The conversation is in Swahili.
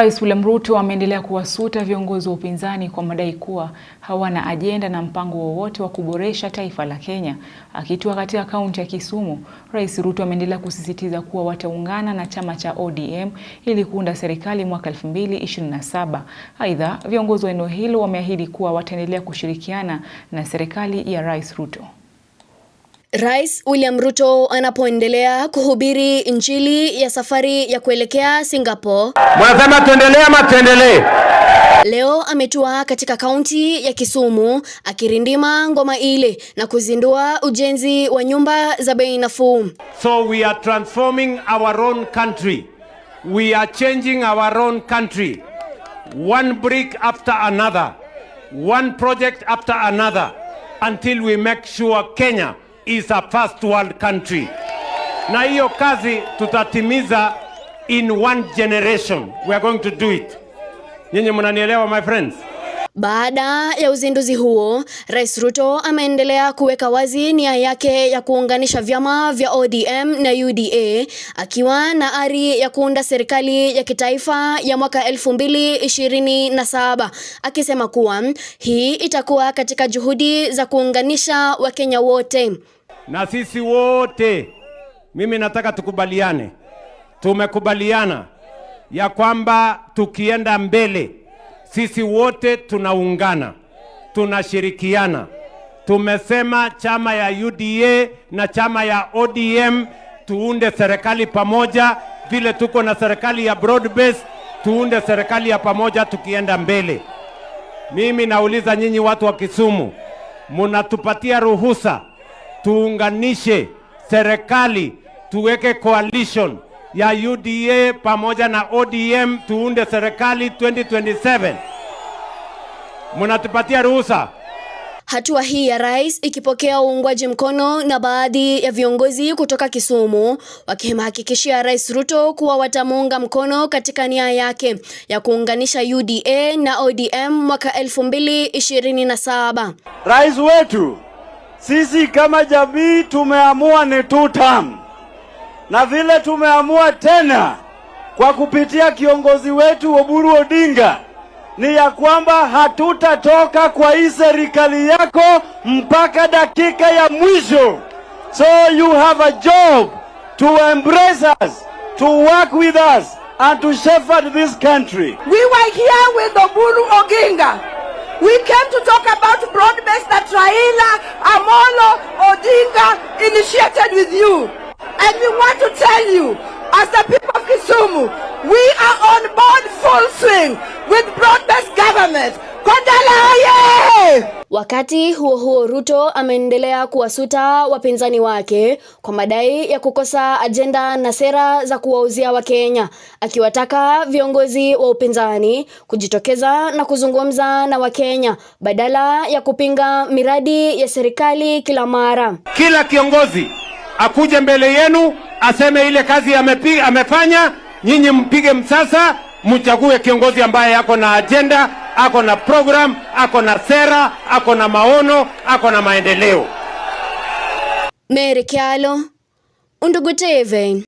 Rais William Ruto ameendelea kuwasuta viongozi wa upinzani kwa madai kuwa hawana ajenda na mpango wowote wa kuboresha taifa la Kenya. Akitua katika kaunti ya Kisumu, Rais Ruto ameendelea kusisitiza kuwa wataungana na chama cha ODM ili kuunda serikali mwaka 2027. Aidha, viongozi wa eneo hilo wameahidi kuwa wataendelea kushirikiana na serikali ya Rais Ruto. Rais William Ruto anapoendelea kuhubiri injili ya safari ya kuelekea Singapore. Mnasema tuendelee ama tuendelee? Leo ametua katika kaunti ya Kisumu akirindima ngoma ile na kuzindua ujenzi wa nyumba za bei nafuu. So we are transforming our own country. We are changing our own country. One brick after another. One project after another until we make sure Kenya is a first world country. Na hiyo kazi tutatimiza in one generation. We are going to do it. Nyinyi mnanielewa my friends? Baada ya uzinduzi huo, Rais Ruto ameendelea kuweka wazi nia yake ya kuunganisha vyama vya ODM na UDA, akiwa na ari ya kuunda serikali ya kitaifa ya mwaka 2027, akisema kuwa hii itakuwa katika juhudi za kuunganisha Wakenya wote. Na sisi wote, mimi nataka tukubaliane. Tumekubaliana ya kwamba tukienda mbele, sisi wote tunaungana, tunashirikiana. Tumesema chama ya UDA na chama ya ODM tuunde serikali pamoja, vile tuko na serikali ya broad base, tuunde serikali ya pamoja tukienda mbele. Mimi nauliza nyinyi watu wa Kisumu, mnatupatia ruhusa tuunganishe serikali, tuweke coalition ya UDA pamoja na ODM tuunde serikali 2027? Mnatupatia ruhusa? Hatua hii ya rais ikipokea uungwaji mkono na baadhi ya viongozi kutoka Kisumu, wakimhakikishia Rais Ruto kuwa watamuunga mkono katika nia yake ya kuunganisha UDA na ODM mwaka 2027. Rais wetu, sisi kama jamii tumeamua ni 2 term. Na vile tumeamua tena kwa kupitia kiongozi wetu Oburu Odinga ni ya kwamba hatutatoka kwa hii serikali yako mpaka dakika ya mwisho. So you have a job to embrace us, to work with us and to shepherd this country. We were here with Oburu Odinga. We came to talk about broad-based that Raila Amolo Odinga initiated with you. And we want to tell you, as the people of Kisumu, we are on board full swing with broad-based government. Kondala oye! Wakati huo huo, Ruto ameendelea kuwasuta wapinzani wake kwa madai ya kukosa ajenda na sera za kuwauzia Wakenya, akiwataka viongozi wa upinzani kujitokeza na kuzungumza na Wakenya badala ya kupinga miradi ya serikali kila mara. Kila kiongozi akuje mbele yenu aseme ile kazi amefanya, nyinyi mpige msasa, mchague kiongozi ambaye ako na agenda, ako na program, ako na sera, ako na maono, ako na maendeleo. Mary Kyalo, Undugu TV.